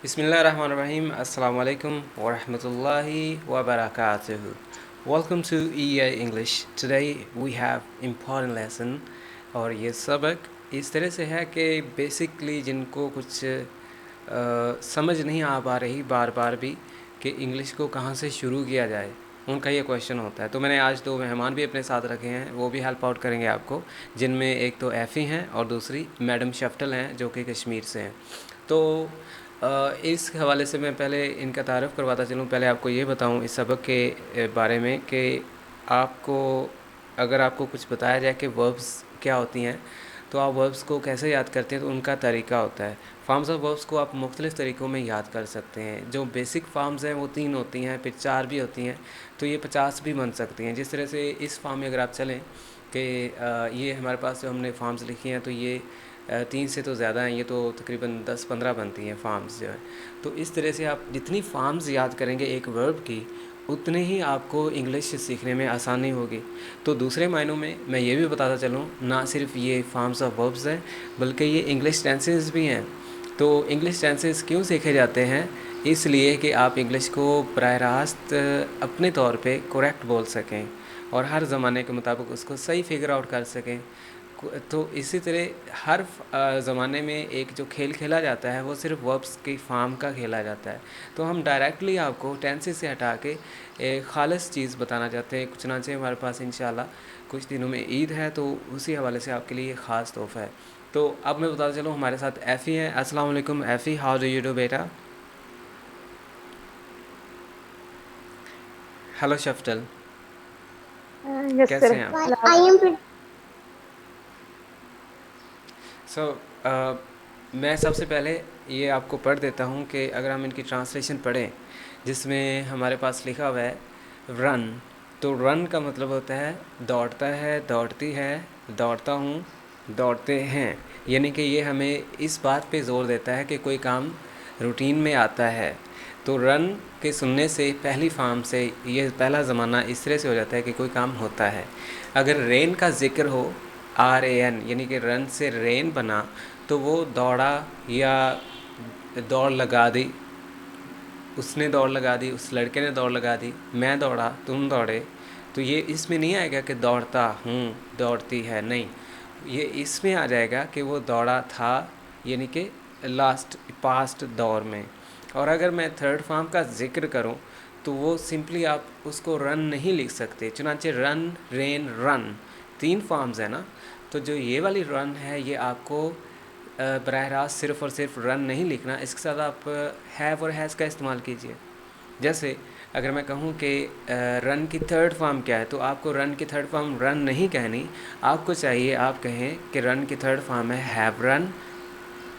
Bismillahirrahmanirrahim. Assalamu alaikum wa rahmatullahi wa barakatuhu. Welcome to EI English. Today we have important lesson और ये सबक इस तरह से है कि बेसिकली जिनको कुछ समझ नहीं आ पा रही बार बार भी कि इंग्लिश को कहाँ से शुरू किया जाए, उनका ये क्वेश्चन होता है। तो मैंने आज दो मेहमान भी अपने साथ रखे हैं, वो भी हेल्प आउट करेंगे आपको, जिनमें एक तो एफ़ी हैं और दूसरी मैडम शफ्टल हैं जो कि कश्मीर से हैं। तो इस हवाले से मैं पहले इनका तारफ़ करवाता चलूँ। पहले आपको ये बताऊँ इस सबक के बारे में कि आपको अगर आपको कुछ बताया जाए कि वर्ब्स क्या होती हैं तो आप वर्ब्स को कैसे याद करते हैं, तो उनका तरीका होता है। फॉर्म्स ऑफ वर्ब्स को आप मुख्तलिफ़ तरीक़ों में याद कर सकते हैं। जो बेसिक फॉर्म्स हैं वो 3 होती हैं, फिर 4 भी होती हैं, तो ये 50 भी बन सकती हैं। जिस तरह से इस फॉर्म में अगर आप चलें कि ये हमारे पास जो हमने फॉर्म्स लिखी हैं तो ये 3 से तो ज़्यादा हैं, ये तो तकरीबन 10-15 बनती हैं फॉर्म्स जो है। तो इस तरह से आप जितनी फॉर्म्स याद करेंगे एक वर्ब की, उतने ही आपको इंग्लिश सीखने में आसानी होगी। तो दूसरे मायनों में मैं ये भी बताता चलूँ, ना सिर्फ ये फॉर्म्स ऑफ वर्ब्स हैं बल्कि ये इंग्लिश टेंसेस भी हैं। तो इंग्लिश टेंसेस क्यों सीखे जाते हैं? इसलिए कि आप इंग्लिश को बराह रास्त अपने तौर पे करेक्ट बोल सकें और हर ज़माने के मुताबिक उसको सही फिगर आउट कर सकें। तो इसी तरह हर ज़माने में एक जो खेल खेला जाता है वो सिर्फ वर्ब्स की फॉर्म का खेला जाता है। तो हम डायरेक्टली आपको टेंसेस से हटा के एक ख़ालिस चीज़ बताना चाहते हैं। चुनांचे हमारे पास इंशाल्लाह कुछ दिनों में ईद है, तो उसी हवाले से आपके लिए ख़ास तोहफ़ा है। तो अब मैं बताता चलूँ, हमारे साथ एफ़ी हैं। अस्सलाम वालेकुम एफ़ी, हाउ डू यू डू बेटा? हेलो शफ्टल, Yes, कैसे sir. हैं आप? I am pretty. मैं सबसे पहले ये आपको पढ़ देता हूँ कि अगर हम इनकी ट्रांसलेशन पढ़ें, जिसमें हमारे पास लिखा हुआ है रन। तो रन का मतलब होता है दौड़ता है, दौड़ती है, दौड़ता हूँ, दौड़ते हैं। यानी कि ये हमें इस बात पे ज़ोर देता है कि कोई काम रूटीन में आता है। तो रन के सुनने से पहली फार्म से ये पहला ज़माना इस तरह से हो जाता है कि कोई काम होता है। अगर रेन का ज़िक्र हो, RAN, यानी कि रन से रेन बना, तो वो दौड़ा या दौड़ लगा दी, उसने दौड़ लगा दी, उस लड़के ने दौड़ लगा दी, मैं दौड़ा, तुम दौड़े। तो ये इसमें नहीं आएगा कि दौड़ता हूँ, दौड़ती है, नहीं। ये इसमें आ जाएगा कि वो दौड़ा था, यानी कि लास्ट पास्ट दौर में। और अगर मैं थर्ड फॉर्म का ज़िक्र करूँ तो वो सिंपली आप उसको रन नहीं लिख सकते। चुनांचे रन, रेन, रन 3 फॉर्म्स है ना। तो जो ये वाली रन है ये आपको बराह रास्त सिर्फ़ और सिर्फ रन नहीं लिखना, इसके साथ आप हैव और हैज़ का इस्तेमाल कीजिए। जैसे अगर मैं कहूँ कि रन की थर्ड फॉर्म क्या है, तो आपको रन की थर्ड फॉर्म रन नहीं कहनी, आपको चाहिए आप कहें कि रन की थर्ड फॉर्म है have run,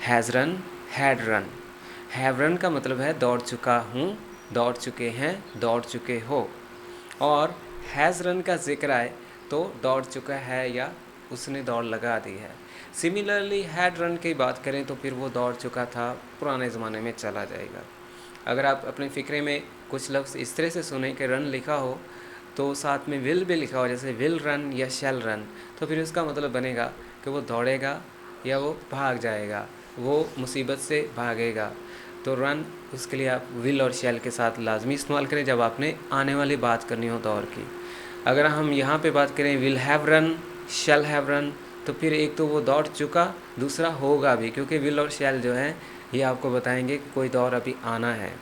has run, had run. Have run का मतलब है दौड़ चुका हूँ, दौड़ चुके हैं, दौड़ चुके हो। और हैज़ रन का जिक्र आए तो दौड़ चुका है या उसने दौड़ लगा दी है। सिमिलरली हैड रन की बात करें तो फिर वो दौड़ चुका था, पुराने ज़माने में चला जाएगा। अगर आप अपने फ़िक्रे में कुछ लफ्ज़ इस तरह से सुने कि रन लिखा हो तो साथ में विल भी लिखा हो, जैसे विल रन या शैल रन, तो फिर उसका मतलब बनेगा कि वो दौड़ेगा या वो भाग जाएगा, वो मुसीबत से भागेगा। तो रन उसके लिए आप विल और शैल के साथ लाजमी इस्तेमाल करें जब आपने आने वाली बात करनी हो दौर की। अगर हम यहाँ पे बात करें will have run, shall have run, तो फिर एक तो वो दौड़ चुका, दूसरा होगा भी, क्योंकि विल और शैल जो है ये आपको बताएंगे कि कोई दौर अभी आना है।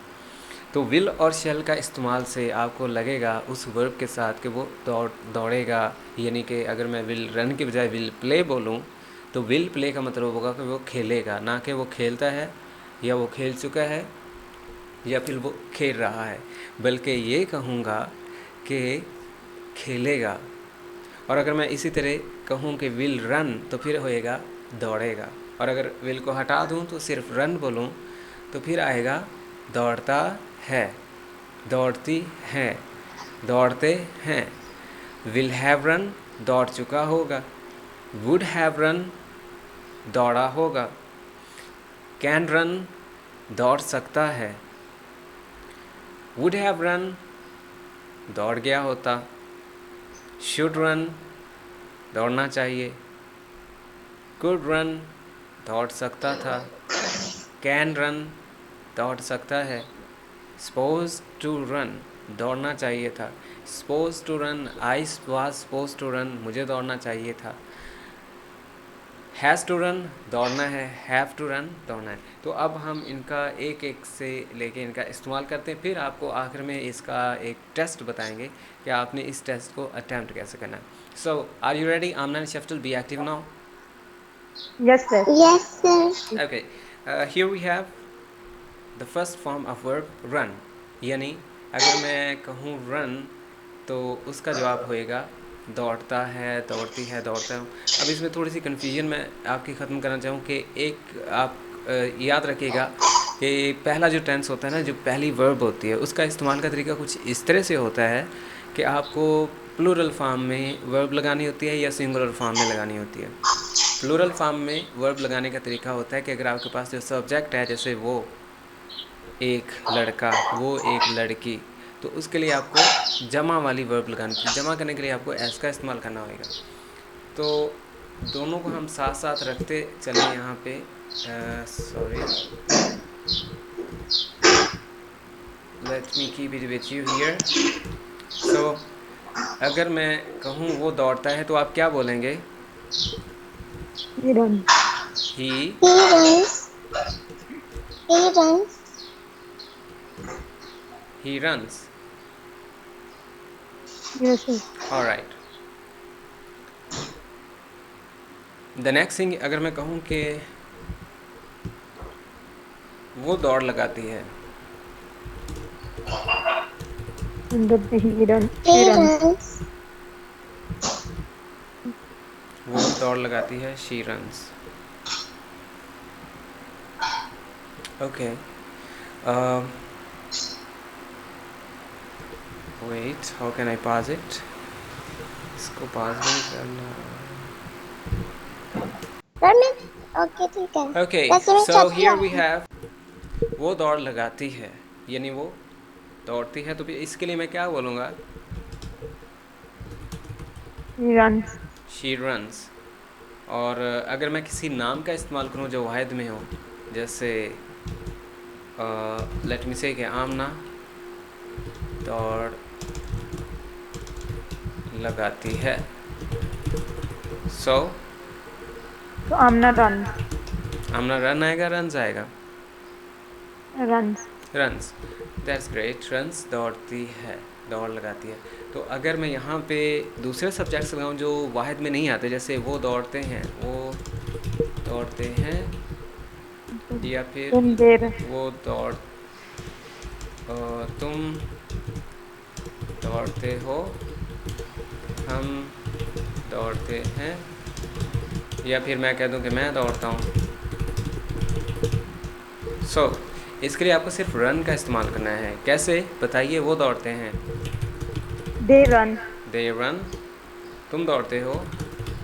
तो विल और शैल का इस्तेमाल से आपको लगेगा उस वर्ब के साथ कि वो दौड़ेगा। यानी कि अगर मैं विल रन के बजाय विल प्ले बोलूँ तो विल प्ले का मतलब होगा कि वो खेलेगा, ना कि वो खेलता है या वो खेल चुका है या फिर वो खेल रहा है, बल्कि ये कहूँगा कि खेलेगा। और अगर मैं इसी तरह कहूँ कि विल रन तो फिर होएगा दौड़ेगा। और अगर विल को हटा दूँ तो सिर्फ रन बोलूँ तो फिर आएगा दौड़ता है, दौड़ती हैं, दौड़ते हैं। विल हैव रन दौड़ चुका होगा, वुड हैव रन दौड़ा होगा, कैन रन दौड़ सकता है, वुड हैव रन दौड़ गया होता, शुड रन दौड़ना चाहिए, कुड रन दौड़ सकता था, कैन रन दौड़ सकता है। सपोज टू रन, दौड़ना चाहिए था। Suppose to run, I was suppose to run, मुझे दौड़ना चाहिए था। हैज़ टू रन, दौड़ना है। हैव टू रन, दौड़ना है। तो अब हम इनका एक एक से लेके इनका इस्तेमाल करते हैं, फिर आपको आखिर में इसका एक टेस्ट बताएंगे कि आपने इस टेस्ट को अटैम्प्ट कैसे करना है। So are you ready Amna and शफ्टल, be active now. Yes, sir. Yes, sir. Okay, here we have the first form of verb run, यानी अगर मैं कहूँ run तो उसका जवाब होएगा दौड़ता है, दौड़ती है, दौड़ता हूँ। अब इसमें थोड़ी सी कन्फ्यूजन मैं आपकी ख़त्म करना चाहूँ कि एक आप याद रखिएगा कि पहला जो टेंस होता है ना, जो पहली वर्ब होती है, उसका इस्तेमाल का तरीका कुछ इस तरह से होता है कि आपको प्लूरल फॉर्म में वर्ब लगानी होती है या सिंगुलर फॉर्म में लगानी होती है। प्लूरल फॉर्म में वर्ब लगाने का तरीका होता है कि अगर आपके पास जो सब्जेक्ट है, जैसे वो एक लड़का, वो एक लड़की, तो उसके लिए आपको जमा वाली वर्ब लगानी थी। जमा करने के लिए आपको एस का इस्तेमाल करना होगा। तो दोनों को हम साथ साथ रखते चलें यहाँ पे। Sorry, let me keep it with you here. So अगर मैं कहूँ वो दौड़ता है तो आप क्या बोलेंगे? He runs. He He runs. He runs. He runs. Yes, sir. Alright, the next thing, अगर मैं कहूँ कि वो दौड़ लगाती है, He runs. He She runs. runs. वो दौड़ लगाती है, she runs. Okay, wait, how can I pass it? इसको पास नहीं करना। Run it. Okay, ठीक है. Okay, That's what so I'm here we talking have वो दौड़ लगाती है, यानी वो दौड़ती है। तो फिर इसके लिए मैं क्या बोलूँगा? He runs. She runs. और अगर मैं किसी नाम का इस्तेमाल करूँ जो वाहिद में हो, जैसे लेट मी से कि आमना दौड़ लगाती है। सो So Amna runs. आमना रन आएगा, रन्स आएगा? Runs. Runs, that's great. Runs, दौड़ती है, दौड़ लगाती है। तो अगर मैं यहाँ पे दूसरे सब्जेक्ट्स लगाऊँ जो वाहिद में नहीं आते, जैसे वो दौड़ते हैं, वो दौड़ते हैं, या फिर Then there. वो दौड़ तुम दौड़ते हो, हम दौड़ते हैं, या फिर मैं कह दूं कि मैं दौड़ता हूँ। सो इसके लिए आपको सिर्फ रन का इस्तेमाल करना है। कैसे बताइए? वो दौड़ते हैं, They run. They run. तुम दौड़ते हो,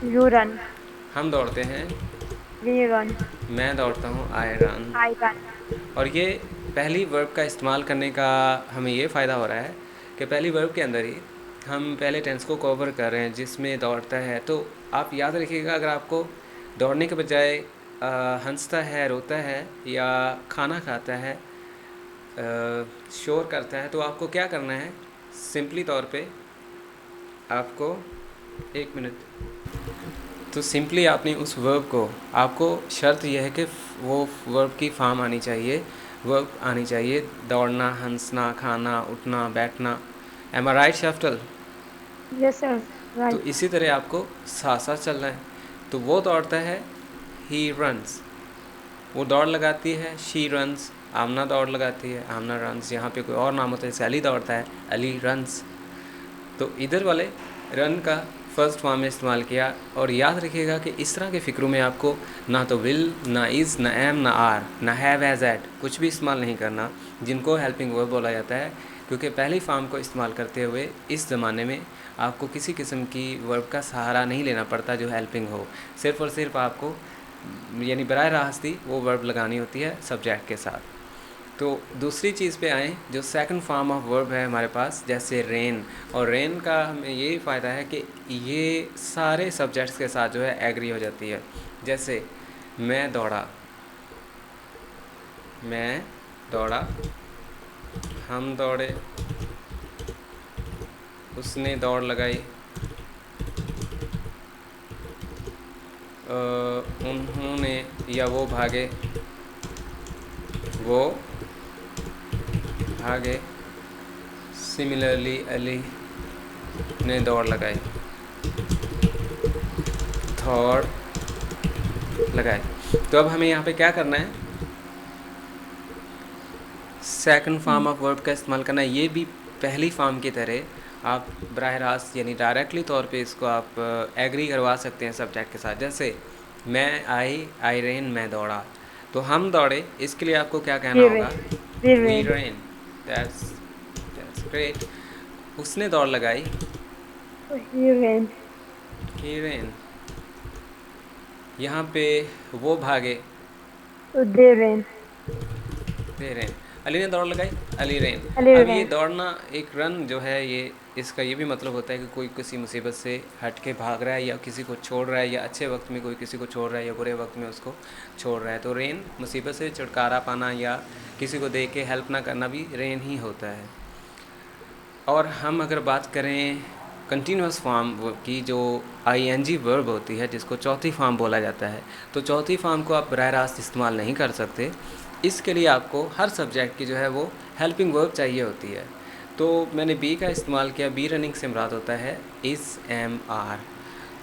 You run. हम दौड़ते हैं, We run. मैं दौड़ता हूँ, आई रन। I run. और ये पहली वर्ब का इस्तेमाल करने का हमें ये फ़ायदा हो रहा है कि पहली वर्ब के अंदर ही हम पहले टेंस को कवर कर रहे हैं जिसमें दौड़ता है। तो आप याद रखिएगा, अगर आपको दौड़ने के बजाय हंसता है, रोता है, या खाना खाता है, शोर करता है, तो आपको क्या करना है? सिंपली तौर पे आपको, एक मिनट, तो सिंपली आपने उस वर्ब को, आपको शर्त यह है कि वो वर्ब की फॉर्म आनी चाहिए, वर्ब आनी चाहिए। दौड़ना, हंसना, खाना, उठना, बैठना। एम आई राइट शफ्टल? Yes, sir. तो Right. इसी तरह आपको साथ साथ चलना है। तो वो दौड़ता है, ही रन्स। वो दौड़ लगाती है, शी रन्स। आमना दौड़ लगाती है, आमना रन्स। यहाँ पे कोई और नाम होता है, जैसे अली दौड़ता है, अली रन्स। तो इधर वाले रन का फर्स्ट फॉर्म में इस्तेमाल किया। और याद रखिएगा कि इस तरह के फ़िक्रों में आपको ना तो विल, ना इज़, ना एम, ना आर, ना हैव, एज, एट कुछ भी इस्तेमाल नहीं करना, जिनको हेल्पिंग वर्ब बोला जाता है। क्योंकि पहली फॉर्म को इस्तेमाल करते हुए इस ज़माने में आपको किसी किस्म की वर्ब का सहारा नहीं लेना पड़ता जो हेल्पिंग हो। सिर्फ़ और सिर्फ आपको, यानी बराह रास्त ही वो वर्ब लगानी होती है सब्जेक्ट के साथ। तो दूसरी चीज़ पे आएँ, जो सेकंड फॉर्म ऑफ वर्ब है हमारे पास, जैसे रेन। और रेन का हमें ये फ़ायदा है कि ये सारे सब्जेक्ट्स के साथ जो है एग्री हो जाती है। जैसे मैं दौड़ा, मैं दौड़ा, हम दौड़े, उसने दौड़ लगाई, उन्होंने या वो भागे, वो भागे। सिमिलरली अली ने दौड़ लगाई, दौड़ लगाई। तो अब हमें यहाँ पे क्या करना है, सेकंड फॉर्म ऑफ वर्ब का इस्तेमाल करना है। ये भी पहली फॉर्म की तरह आप बराह रास्त यानी डायरेक्टली तौर पे इसको आप एग्री करवा सकते हैं सब्जेक्ट के साथ। जैसे मैं आई रेन, मैं दौड़ा। तो हम दौड़े, इसके लिए आपको क्या कहना We होगा, ran. We we ran. Ran. That's great. उसने दौड़ लगाई, He ran. He rain. यहाँ पे वो भागे, So they ran. They rain. Ali ने दौड़ लगाई, अली रेन। अली अब ये ran. दौड़ना, एक रन जो है, ये इसका ये भी मतलब होता है कि कोई किसी मुसीबत से हट के भाग रहा है या किसी को छोड़ रहा है, या अच्छे वक्त में कोई किसी को छोड़ रहा है या बुरे वक्त में उसको छोड़ रहा है। तो रेन मुसीबत से छुटकारा पाना या किसी को देख के हेल्प ना करना भी रेन ही होता है। और हम अगर बात करें कंटिन्यूस फॉर्म की, जो आईएनजी वर्ब होती है, जिसको चौथी फॉर्म बोला जाता है, तो चौथी फॉर्म को आप बराह रास्त इस्तेमाल नहीं कर सकते। इसके लिए आपको हर सब्जेक्ट की जो है वो हेल्पिंग वर्ब चाहिए होती है। तो मैंने बी का इस्तेमाल किया, बी रनिंग से मुराद होता है इज़ एम आर।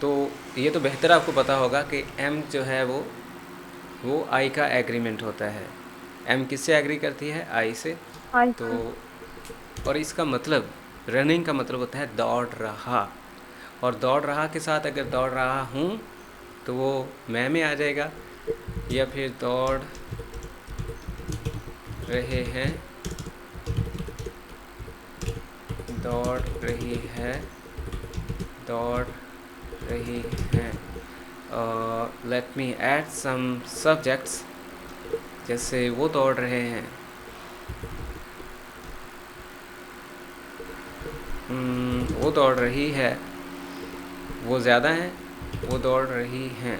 तो ये तो बेहतर आपको पता होगा कि एम जो है वो आई का एग्रीमेंट होता है। एम किससे एग्री करती है, आई से। I तो और इसका मतलब, रनिंग का मतलब होता है दौड़ रहा, और दौड़ रहा के साथ अगर दौड़ रहा हूँ तो वो मैं में आ जाएगा, या फिर दौड़ रहे हैं, दौड़ रही है, दौड़ रही हैं। Let me add some subjects, जैसे वो दौड़ रहे हैं, वो दौड़ रही है, वो ज़्यादा हैं, वो दौड़ रही हैं।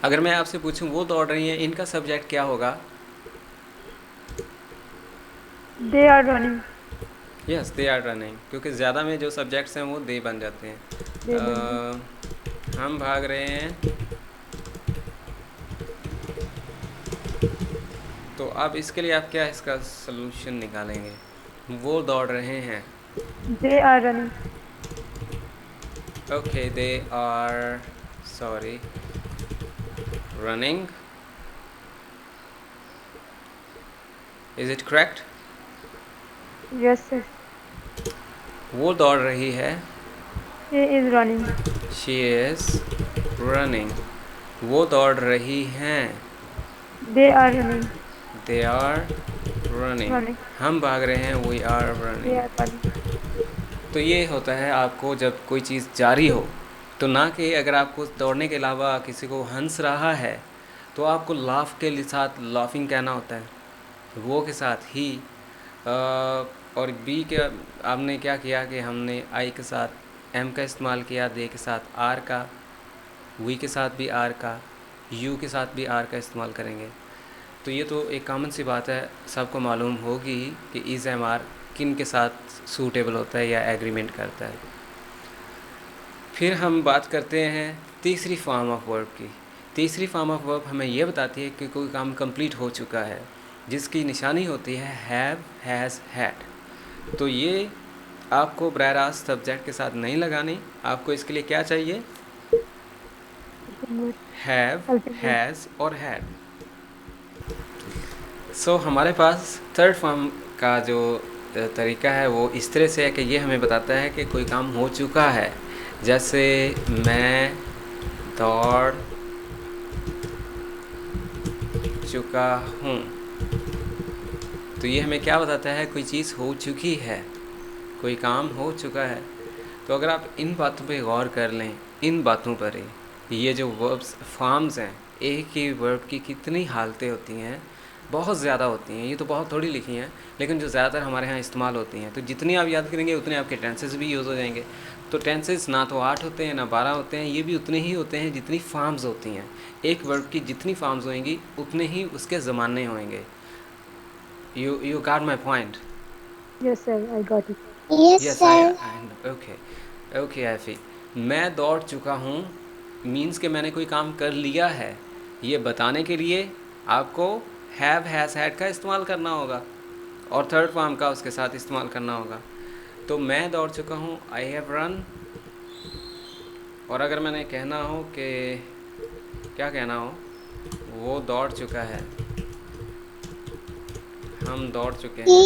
अगर मैं आपसे पूछूं वो दौड़ रही हैं, इनका सब्जेक्ट क्या होगा? they are running. Yes, they are running, क्योंकि ज़्यादा में जो सब्जेक्ट्स हैं वो दे बन जाते हैं। They run. हम भाग रहे हैं, तो अब इसके लिए आप क्या इसका सलूशन निकालेंगे? वो दौड़ रहे हैं, They are running. Okay, they are sorry running. Is it correct? Yes, sir. वो दौड़ रही है, She is running. She is running. वो दौड़ रही हैं, They are running. They are running. Running. हम भाग रहे हैं, we are They running. are running. तो ये होता है, आपको जब कोई चीज़ जारी हो, तो ना कि अगर आपको दौड़ने के अलावा किसी को हंस रहा है तो आपको लाफ के साथ लाफिंग कहना होता है, वो के साथ ही। और बी के आपने क्या किया कि हमने आई के साथ एम का इस्तेमाल किया, दे के साथ आर का, वी के साथ भी आर का, यू के साथ भी आर का इस्तेमाल करेंगे। तो ये तो एक कॉमन सी बात है, सबको मालूम होगी कि इज़ एम आर किन के साथ सूटेबल होता है या एग्रीमेंट करता है। फिर हम बात करते हैं तीसरी फॉर्म ऑफ वर्ब की। तीसरी फॉर्म ऑफ वर्ब हमें यह बताती है कि कोई काम कंप्लीट हो चुका है, जिसकी निशानी होती है हैव, हैज़, हैड। तो ये आपको बराह रास्त सब्जेक्ट के साथ नहीं लगानी, आपको इसके लिए क्या चाहिए, हैव, हैज़ और हैड। सो हमारे पास थर्ड फॉर्म का जो तरीका है वो इस तरह से है कि ये हमें बताता है कि कोई काम हो चुका है। जैसे मैं दौड़ चुका हूँ, तो ये हमें क्या बताता है, कोई चीज़ हो चुकी है, कोई काम हो चुका है। तो अगर आप इन बातों पे गौर कर लें, इन बातों पर ही, ये जो वर्ब्स फॉर्म्स हैं, एक ही वर्ब की कितनी हालतें होती हैं, बहुत ज़्यादा होती हैं। ये तो बहुत थोड़ी लिखी हैं, लेकिन जो ज़्यादातर हमारे यहाँ इस्तेमाल होती हैं। तो जितनी आप याद करेंगे उतने आपके टेंसेस भी यूज़ हो जाएंगे। तो टेंसेस ना तो 8 होते हैं ना 12 होते हैं, ये भी उतने ही होते हैं जितनी फॉर्म्स होती हैं। एक वर्ब की जितनी फॉर्म्स होंगी उतने ही उसके ज़माने होंगे। You got my point. Yes, sir. I got it. Yes, Yes, sir. okay. Okay, ऐफी, मैं दौड़ चुका हूँ मीन्स कि मैंने कोई काम कर लिया है, ये बताने के लिए आपको हैव हैज़ हैड का इस्तेमाल करना होगा और थर्ड फॉर्म का उसके साथ इस्तेमाल करना होगा। तो मैं दौड़ चुका हूँ, आई हैव रन। और अगर मैंने कहना हो कि क्या कहना हो, वो दौड़ चुका है, हम दौड़ चुके He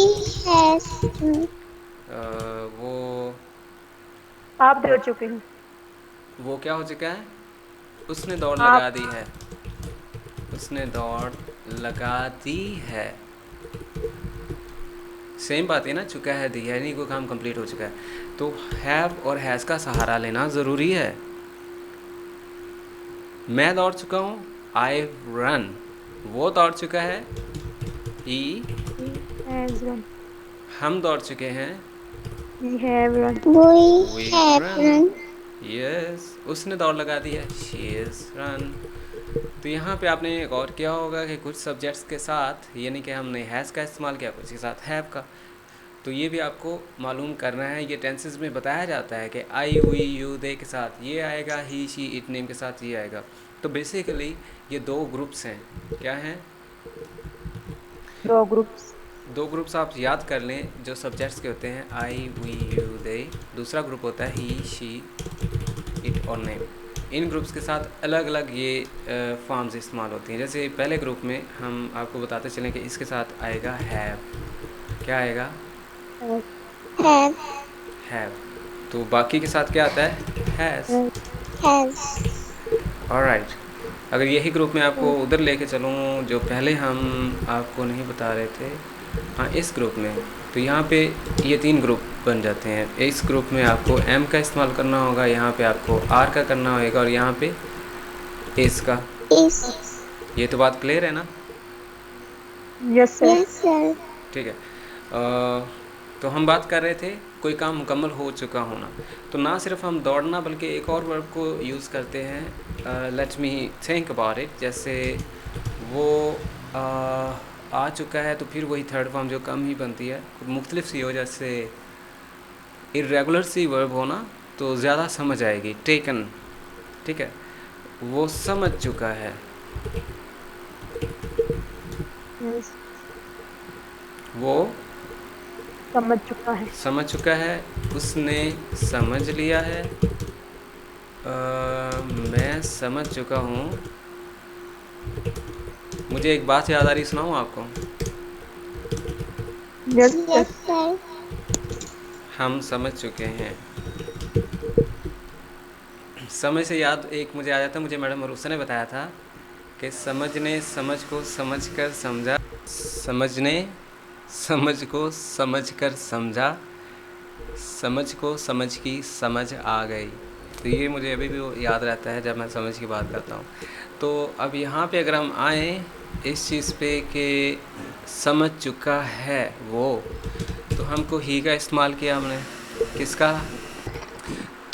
हैं, has. वो आप दौड़ चुके हैं। वो क्या हो चुका है, उसने दौड़ आप लगा दी है, उसने दौड़ लगा दी है। सेम बात है ना, चुका है दी है, नहीं कोई काम कंप्लीट हो चुका है। तो हैव और हैज़ का सहारा लेना ज़रूरी है। मैं दौड़ चुका हूँ, आई रन। वो दौड़ चुका है, ही। has run. हम दौड़ चुके हैं, We have run. We we have run। run. Yes, उसने दौड़ लगा दी है, शी इज़ रन। तो यहाँ पे आपने एक और किया होगा कि कुछ सब्जेक्ट्स के साथ, यानी कि हमने हैज़ का इस्तेमाल किया, कुछ के साथ हैव का। तो ये भी आपको मालूम करना है। ये टेंसेस में बताया जाता है कि आई, वी, यू, दे के साथ ये आएगा, ही, शी, इट, नेम के साथ ये आएगा। तो बेसिकली ये दो ग्रुप्स हैं। क्या हैं? दो ग्रुप्स। दो ग्रुप्स आप याद कर लें जो सब्जेक्ट्स के होते हैं, आई, वी, यू, दे। दूसरा ग्रुप होता है ही, शी, इट और नेम। इन ग्रुप्स के साथ अलग अलग ये फॉर्म्स इस्तेमाल होती हैं। जैसे पहले ग्रुप में हम आपको बताते चलें कि इसके साथ आएगा हैव। क्या आएगा? Have. हैव। तो बाकी के साथ क्या आता है? हैज़। Has. ऑलराइट। अगर यही ग्रुप में आपको उधर लेके चलूँ जो पहले हम आपको नहीं बता रहे थे, हाँ इस ग्रुप में, तो यहाँ पे ये तीन ग्रुप बन जाते हैं। इस ग्रुप में आपको एम का इस्तेमाल करना होगा, यहाँ पे आपको आर का करना होगा और यहाँ पे इस का। Is. ये तो बात क्लियर है ना? Yes sir. Yes, sir. ठीक है। तो हम बात कर रहे थे कोई काम मुकम्मल हो चुका होना। तो ना सिर्फ हम दौड़ना बल्कि एक और वर्ब को यूज़ करते हैं। Let me think about it. जैसे वो आ चुका है, तो फिर वही थर्ड फॉर्म जो कम ही बनती है, मुख्तलिफ सी हो, जैसे इरेगुलर सी वर्ब हो ना तो ज़्यादा समझ आएगी। टेकन, ठीक है, वो समझ चुका है, यस, वो समझ चुका है। समझ चुका है, उसने समझ लिया है। मैं समझ चुका हूँ। मुझे एक बात याद आ रही, सुनाऊँ आपको? Yes Yes, sir. sir. हम समझ चुके हैं। समझ से याद एक मुझे आ जाता है, मुझे मैडम मरूसा ने बताया था कि समझने समझ को समझ कर समझा, समझने समझ को समझ कर समझा, समझ को समझ की समझ आ गई। तो ये मुझे अभी भी वो याद रहता है जब मैं समझ की बात करता हूँ। तो अब यहाँ पे अगर हम आएँ इस चीज़ पे कि समझ चुका है वो, तो हमको ही का इस्तेमाल किया हमने। किसका?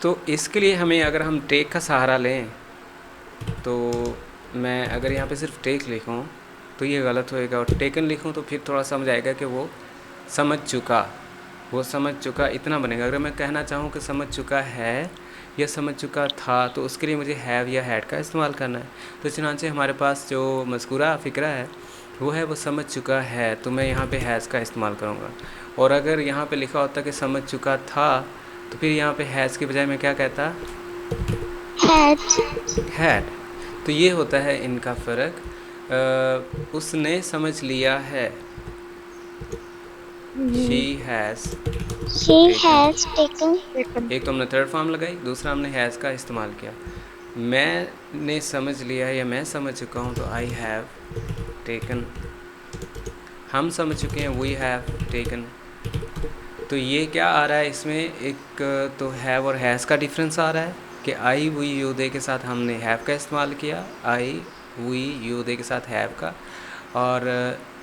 तो इसके लिए हमें अगर हम टेक का सहारा लें, तो मैं अगर यहाँ पे सिर्फ टेक लिखूँ तो ये गलत होएगा, और टेकन लिखूँ तो फिर थोड़ा समझ आएगा कि वो समझ चुका, वो समझ चुका इतना बनेगा। अगर मैं कहना चाहूँ कि समझ चुका है या समझ चुका था, तो उसके लिए मुझे हैव या हैड का इस्तेमाल करना है। तो चुनांचे हमारे पास जो मज़कूरा फ़िक्रा है वो है वो समझ चुका है, तो मैं यहाँ पे हैज़ का इस्तेमाल करूँगा। और अगर यहाँ पे लिखा होता कि समझ चुका था, तो फिर यहाँ पे हैज़ के बजाय मैं क्या कहता? Had. हैड। तो ये होता है इनका फ़र्क। उसने समझ लिया है, she has. She has taken. Taken. एक तो हमने थर्ड फॉर्म लगाई, दूसरा हमने हैज़ का इस्तेमाल किया। मैंने समझ लिया है या मैं समझ चुका हूँ, तो आई हैव टेकन। हम समझ चुके हैं, वी हैव टेकन। तो ये क्या आ रहा है इसमें, एक तो हैव और हैज़ का डिफरेंस आ रहा है कि आई, वी, यू, दे के साथ हमने हैव का इस्तेमाल किया, आई, वी, यू, दे के साथ हैव का। और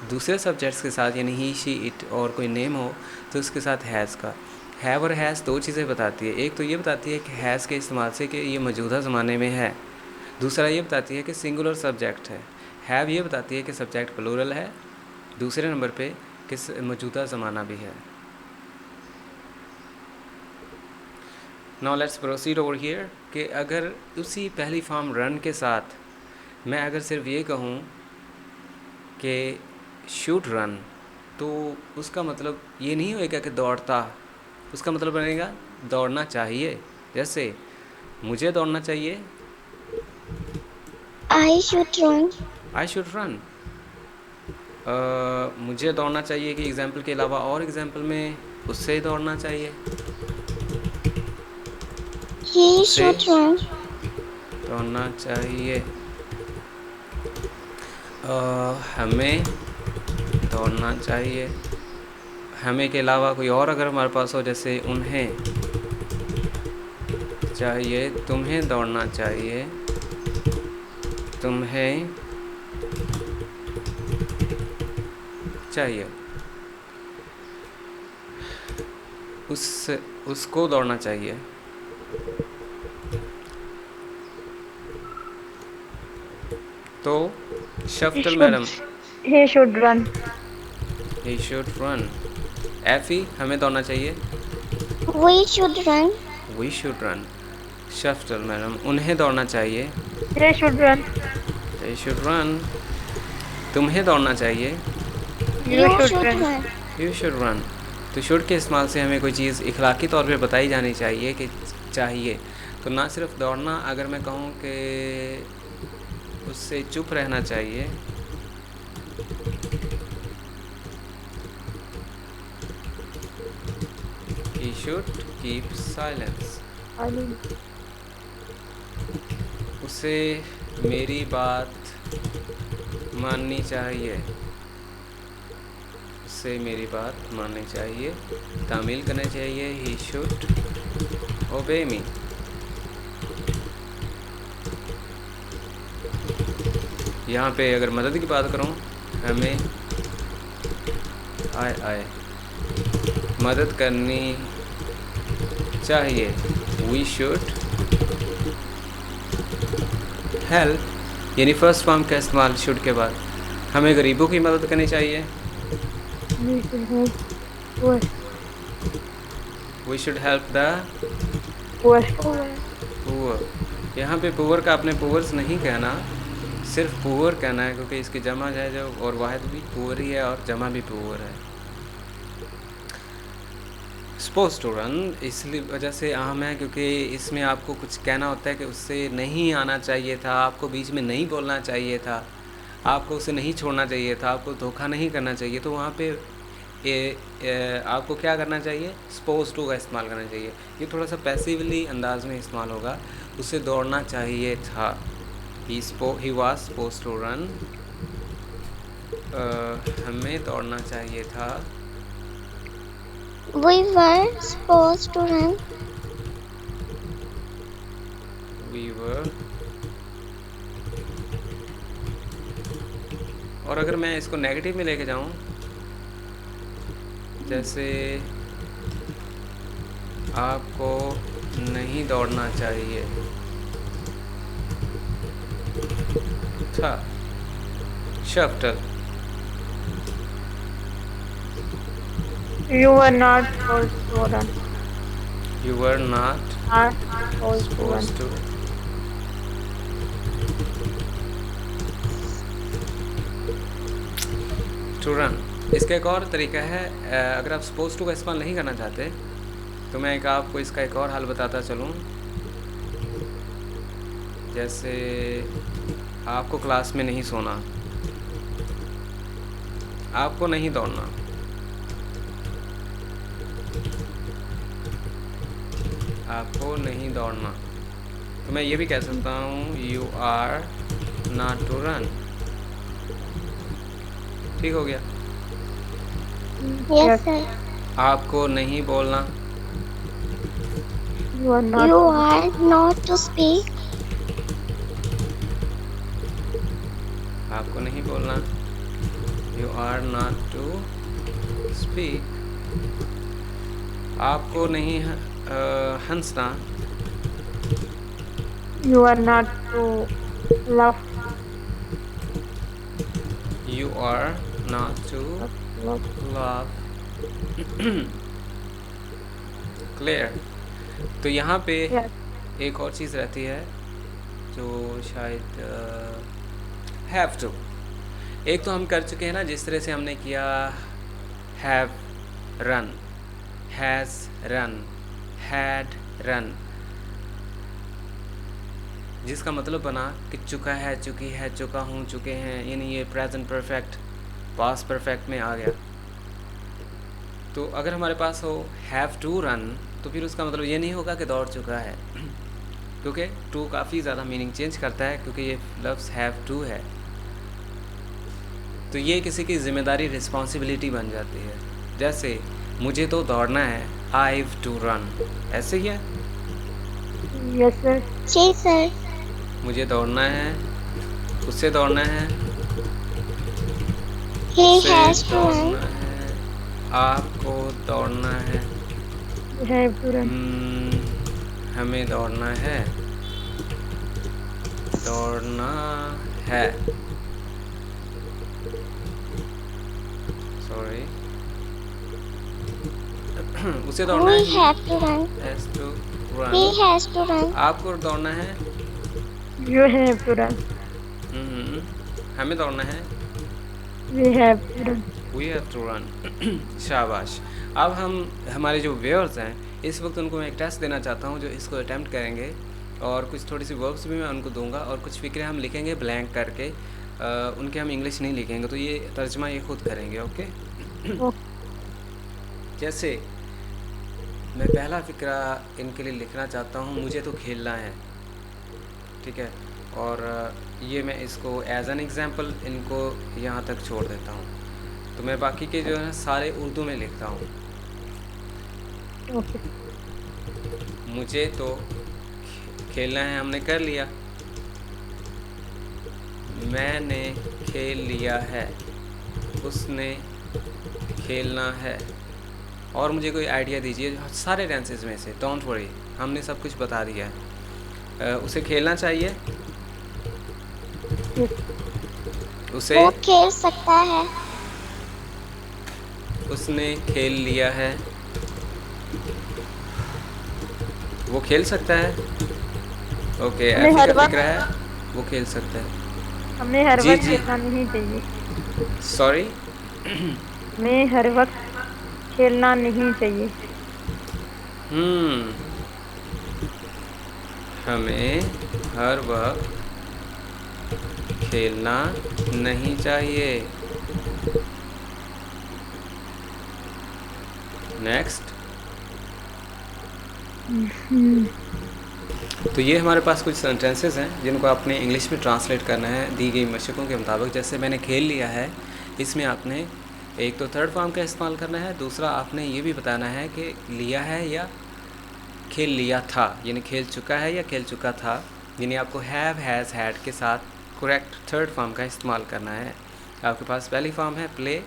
दूसरे सब्जेक्ट्स के साथ यानी ही, शी, इट और कोई नेम हो तो उसके साथ हैज़ का। हैव और हैज़ दो चीज़ें बताती है। एक तो ये बताती है कि हैज़ के इस्तेमाल से कि ये मौजूदा ज़माने में है। दूसरा ये बताती है कि सिंगुलर सब्जेक्ट है। हैव ये बताती है कि सब्जेक्ट प्लूरल है। दूसरे नंबर पे कि किस मौजूदा ज़माना भी है। Now let's proceed over here कि अगर उसी पहली फॉर्म रन के साथ मैं अगर सिर्फ ये कहूँ कि शूट रन, तो उसका मतलब ये नहीं होएगा कि दौड़ता, उसका मतलब बनेगा दौड़ना चाहिए। जैसे मुझे दौड़ना चाहिए, I should run. I should run. मुझे दौड़ना चाहिए कि एग्जाम्पल के अलावा और एग्जाम्पल में उससे दौड़ना चाहिए, He उससे should run. दौड़ना चाहिए। हमें दौड़ना चाहिए। हमें के अलावा कोई और अगर हमारे पास हो, जैसे उन्हें चाहिए, तुम्हें दौड़ना चाहिए, तुम्हें चाहिए, उसको दौड़ना चाहिए। तो शफ्टल madam, He should run. He should run. एफी, हमें दौड़ना चाहिए, We should run. We should run. शफ्टल मैडम, उन्हें दौड़ना चाहिए, They should run. They should run. तुम्हें दौड़ना चाहिए, You should should run. run. You should run. तो शुड के इस्तेमाल से हमें कोई चीज़ इखलाकी तौर पे बताई जानी चाहिए कि चाहिए। तो ना सिर्फ दौड़ना, अगर मैं कहूँ कि उससे चुप रहना चाहिए, he should keep silence, उसे मेरी बात माननी चाहिए, उससे मेरी बात माननी चाहिए। तामील करना चाहिए, he should obey me। यहाँ पे अगर मदद की बात करूँ, हमें आए मदद करनी चाहिए, वी शुड हेल्प। यानी फर्स्ट फॉर्म का इस्तेमाल शुड के बाद। हमें गरीबों की मदद करनी चाहिए, We should help poor. We should help the Poor. Poor. यहाँ पे पुअर का आपने पुअर्स नहीं कहना, सिर्फ पुअर कहना है, क्योंकि इसकी जमा है जो, और वाहिद भी पुअर ही है और जमा भी पुअर है। सपोज टू रन इसलिए वजह से अहम है क्योंकि इसमें आपको कुछ कहना होता है कि उससे नहीं आना चाहिए था, आपको बीच में नहीं बोलना चाहिए था, आपको उसे नहीं छोड़ना चाहिए था, आपको धोखा नहीं करना चाहिए। तो वहाँ पे आपको क्या करना चाहिए, सपोज टू का इस्तेमाल करना चाहिए। ये थोड़ा सा पैसिवली अंदाज में इस्तेमाल होगा। उसे दौड़ना चाहिए था, he was suppose to run. हमें दौड़ना चाहिए था, We were supposed to run. we were। और अगर मैं इसको नेगेटिव में लेके जाऊं, जैसे आपको नहीं दौड़ना चाहिए था, शफ्टल। You were not supposed to run. You were not Are supposed to run. supposed to। To run। इसका एक और तरीका है, अगर आप supposed to का इस्तेमाल नहीं करना चाहते तो मैं आपको इसका एक और हल बताता चलूँ। जैसे आपको क्लास में नहीं सोना, आपको नहीं दौड़ना, आपको नहीं दौड़ना। तो मैं ये भी कह सकता हूँ you are not to run. ठीक हो गया। Yes, Yes. sir. आपको नहीं बोलना, You are not. You are not to speak. आपको नहीं बोलना, you are not to speak. आपको नहीं हंसना, You are not to laugh. You are not to love. क्लियर। तो यहाँ पे Yes. एक और चीज़ रहती है जो शायद हैव टू। एक तो हम कर चुके हैं ना, जिस तरह से हमने किया have run, has run, had run, जिसका मतलब बना कि चुका है, चुकी है, चुका हूँ, चुके हैं, यानी ये प्रेजेंट परफेक्ट पास्ट परफेक्ट में आ गया। तो अगर हमारे पास हो हैव टू रन, तो फिर उसका मतलब ये नहीं होगा कि दौड़ चुका है, क्योंकि टू काफ़ी ज़्यादा मीनिंग चेंज करता है, क्योंकि ये लफ्ज़ हैव टू है। तो ये किसी की ज़िम्मेदारी, रिस्पॉन्सिबिलिटी बन जाती है। जैसे मुझे तो दौड़ना है, आई हैव टू रन, ऐसे ही है। Yes, sir. जी सर। मुझे दौड़ना है, उससे दौड़ना है, He उससे has to run. दौड़ना है, आपको दौड़ना है, You have to run. हमें दौड़ना है, दौड़ना है, सॉरी उसे दौड़ना We है, have to run. Has to He run, has to run. आपको दौड़ना है, You have to run. हमें दौड़ना है, We have to run. We have to run. शाबाश। अब हम हमारे जो व्यूअर्स हैं, इस वक्त उनको मैं एक टेस्ट देना चाहता हूँ जो इसको अटैम्प्ट करेंगे, और कुछ थोड़ी सी वर्ब्स भी मैं उनको दूंगा, और कुछ फिक्रे हम लिखेंगे ब्लैंक करके, उनके हम इंग्लिश नहीं लिखेंगे, तो ये तर्जमा ये खुद करेंगे। ओके। जैसे मैं पहला फिक्रा इनके लिए लिखना चाहता हूँ, मुझे तो खेलना है, ठीक है, और ये मैं इसको एज एन एग्ज़ाम्पल इनको यहाँ तक छोड़ देता हूँ। तो मैं बाकी के जो है सारे उर्दू में लिखता हूँ। Okay. मुझे तो खेलना है, हमने कर लिया, मैंने खेल लिया है, उसने खेलना है। और मुझे कोई आइडिया दीजिए सारे टेंसेस में से, डोंट वरी, हमने सब कुछ बता दिया है। उसे खेलना चाहिए, Yes. उसे, वो खेल सकता है। उसने खेल लिया है, वो खेल सकता है। ओके, हमें ऐसे हर का वक्त- फिक्र है, वो खेल सकता है। हमें हर जी, वक्त जी। खेलना नहीं चाहिए। सॉरी, हमें हर वक्त खेलना नहीं चाहिए। हमें हर वक्त खेलना नहीं चाहिए। नेक्स्ट। तो ये हमारे पास कुछ सेंटेंसेस हैं जिनको आपने इंग्लिश में ट्रांसलेट करना है दी गई मशकों के मुताबिक। जैसे मैंने खेल लिया है, इसमें आपने एक तो थर्ड फॉर्म का इस्तेमाल करना है, दूसरा आपने ये भी बताना है कि लिया है या खेल लिया था, यानी खेल चुका है या खेल चुका था, यानी आपको हैव, हैज़, हैड के साथ करेक्ट थर्ड फॉर्म का इस्तेमाल करना है। आपके पास पहली फॉर्म है प्ले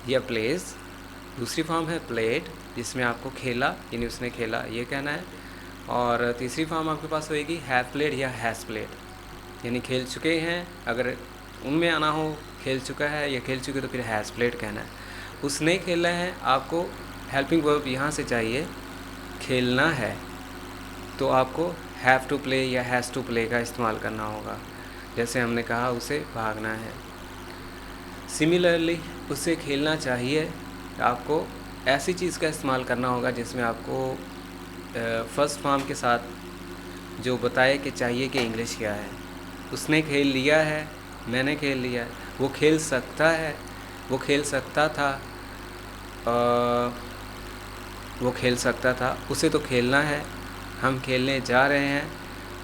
या प्लेज, दूसरी फॉर्म है प्लेड जिसमें आपको खेला यानी उसने खेला ये कहना है, और तीसरी फॉर्म आपके पास होएगी हैव प्लेड या हैज़ प्लेड यानी खेल चुके हैं। अगर उनमें आना हो खेल चुका है या खेल चुके तो फिर हैज़ प्लेड कहना है। उसने खेला है, आपको हेल्पिंग वर्ब यहाँ से चाहिए, खेलना है तो आपको हैव टू प्ले या हैज़ टू प्ले का इस्तेमाल करना होगा। जैसे हमने कहा उसे भागना है। सिमिलरली उसे खेलना चाहिए, आपको ऐसी चीज़ का इस्तेमाल करना होगा जिसमें आपको फर्स्ट फॉर्म के साथ जो बताए कि चाहिए कि इंग्लिश क्या है। उसने खेल लिया है, मैंने खेल लिया है, वो खेल सकता है, वो खेल सकता था, वो खेल सकता था, उसे तो खेलना है, हम खेलने जा रहे हैं,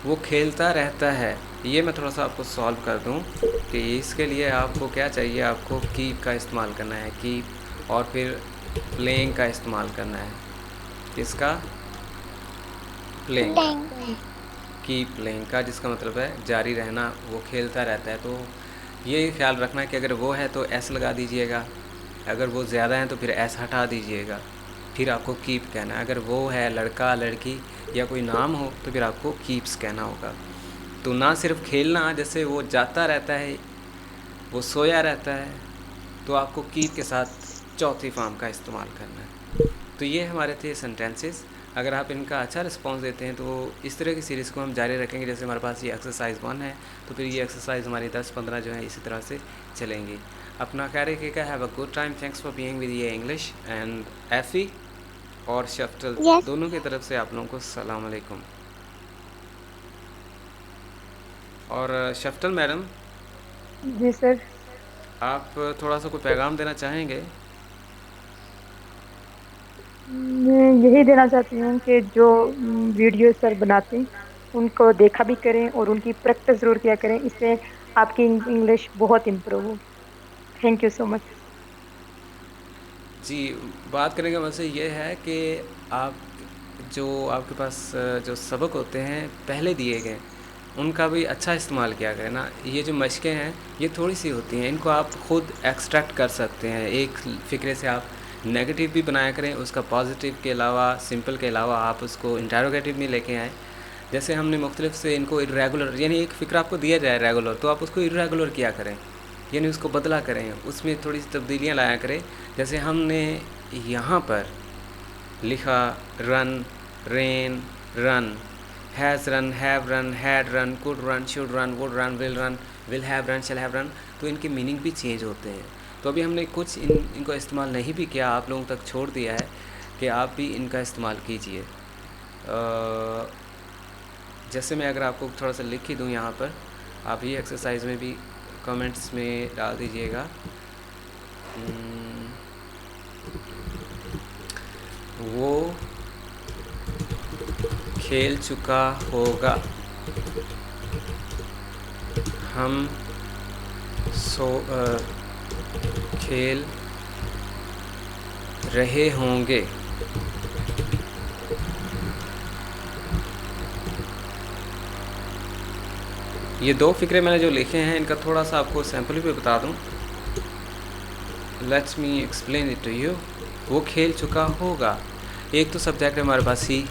वो खेलता रहता है। ये मैं थोड़ा सा आपको सॉल्व कर दूं कि इसके लिए आपको क्या चाहिए, आपको कीप का इस्तेमाल करना है, कीप, और फिर प्लेइंग का इस्तेमाल करना है। इसका प्लेइंग, कीप प्लेइंग का, जिसका मतलब है जारी रहना, वो खेलता रहता है। तो ये ख्याल रखना कि अगर वो है तो एस लगा दीजिएगा, अगर वो ज़्यादा है तो फिर एस हटा दीजिएगा, फिर आपको कीप कहना है। अगर वो है लड़का लड़की या कोई नाम हो तो फिर आपको कीप्स कहना होगा। तो ना सिर्फ खेलना, जैसे वो जाता रहता है, वो सोया रहता है, तो आपको कीप के साथ चौथी फॉर्म का इस्तेमाल करना है। तो ये हमारे थे सेंटेंसेस। अगर आप इनका अच्छा रिस्पांस देते हैं तो इस तरह की सीरीज़ को हम जारी रखेंगे। जैसे हमारे पास ये एक्सरसाइज 1 है, तो फिर ये एक्सरसाइज हमारी 10-15 जो है इसी तरह से चलेंगी। अपना ख्याल रखिएगा। Have a good time. Thanks for being with ये इंग्लिश। एंड एफ़ी और शफ्टल यस दोनों की तरफ से आप लोगों को सलाम अलैकुम। और शफ्टल मैडम, जी सर। आप थोड़ा सा कोई पैगाम देना चाहेंगे? मैं यही देना चाहती हूँ कि जो वीडियो सर बनाते हैं उनको देखा भी करें और उनकी प्रैक्टिस जरूर किया करें। इससे आपकी इंग्लिश बहुत इम्प्रूव होगी। Thank you so much. जी, बात करने का मतलब ये है कि आप जो आपके पास जो सबक होते हैं पहले दिए गए, उनका भी अच्छा इस्तेमाल किया करें ना। ये जो मशक़ें हैं ये थोड़ी सी होती हैं, इनको आप ख़ुद एक्सट्रैक्ट कर सकते हैं। एक फ़िक्रे से आप नेगेटिव भी बनाया करें, उसका पॉजिटिव के अलावा, सिंपल के अलावा आप उसको इंटरोगेटिव में लेके आएँ। जैसे हमने मुख्तलिफ से इनको इर्रेगुलर, यानी एक फ़िक्रा आपको दिया जाए रेगुलर, तो आप उसको इर्रेगुलर किया करें, यानी उसको बदला करें, उसमें थोड़ी सी तब्दीलियाँ लाया करें। जैसे हमने यहाँ पर लिखा run, rain, run, has run, have run, had run, could run, should run, would run, will have run, shall have run, तो इनके मीनिंग भी चेंज होते हैं। तो अभी हमने कुछ इनको इस्तेमाल नहीं भी किया, आप लोगों तक छोड़ दिया है कि आप भी इनका इस्तेमाल कीजिए। जैसे मैं अगर आपको थोड़ा सा लिख ही दूँ यहाँ पर, आप ये एक्सरसाइज में भी कमेंट्स में डाल दीजिएगा। वो खेल चुका होगा, हम खेल रहे होंगे, ये दो फ़िक्रे मैंने जो लिखे हैं इनका थोड़ा सा आपको सैम्पल भी बता दूं। Let's me explain it to you. वो खेल चुका होगा, एक तो सब्जेक्ट है हमारे पास ही,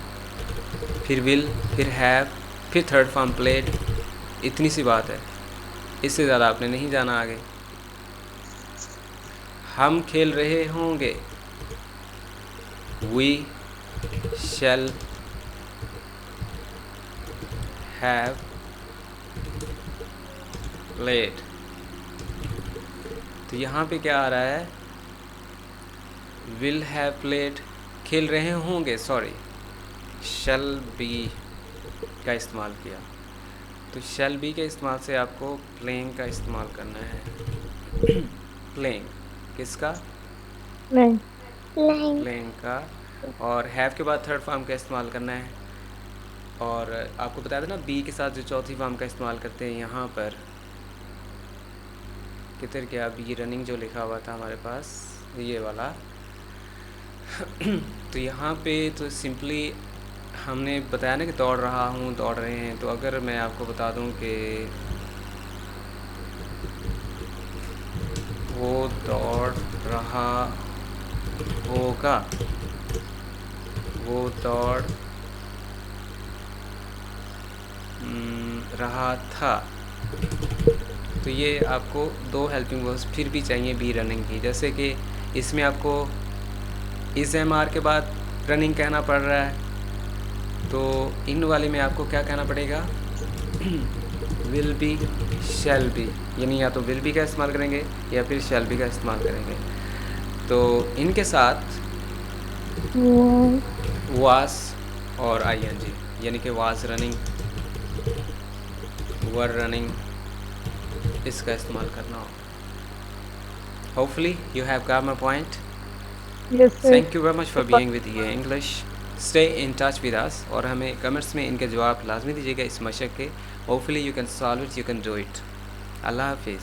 फिर विल, फिर हैव, फिर थर्ड फॉर्म प्लेड। इतनी सी बात है, इससे ज़्यादा आपने नहीं जाना आगे। हम खेल रहे होंगे, वी शैल हैव प्लेड। तो यहाँ पे क्या आ रहा है, विल हैव प्लेड, खेल रहे होंगे, सॉरी, शैल बी का इस्तेमाल किया। तो शैल बी के इस्तेमाल से आपको प्लेइंग का इस्तेमाल करना है। प्लेइंग किसका? नहीं। प्लेइंग का। और हैव के बाद थर्ड फॉर्म का इस्तेमाल करना है। और आपको बताया था ना बी के साथ जो चौथी फॉर्म का इस्तेमाल करते हैं, यहाँ पर किधर गया बी, रनिंग जो लिखा हुआ था हमारे पास, ये वाला। तो यहाँ पे तो सिंपली हमने बताया ना कि दौड़ रहा हूँ, दौड़ रहे हैं। तो अगर मैं आपको बता दूँ कि वो दौड़ रहा होगा, वो दौड़ रहा था, तो ये आपको दो हेल्पिंग वर्ब्स फिर भी चाहिए बी रनिंग की। जैसे कि इसमें आपको इस एम आर के बाद रनिंग कहना पड़ रहा है, तो इन वाले में आपको क्या कहना पड़ेगा? विल बी, शैल बी, यानी या तो विल बी का इस्तेमाल करेंगे या फिर शैल बी का इस्तेमाल करेंगे। तो इनके साथ वास और आईएनजी, यानी कि वास रनिंग, वर रनिंग, इसका इस्तेमाल करना हो। Hopefully you have got my point. Yes sir. Thank you very much for being with ये English. Stay in touch with us, और हमें कमेंट्स में इनके जवाब लाजमी दीजिएगा इस मशक के। Hopefully you can solve it, you can do it. अल्लाह हाफिज़।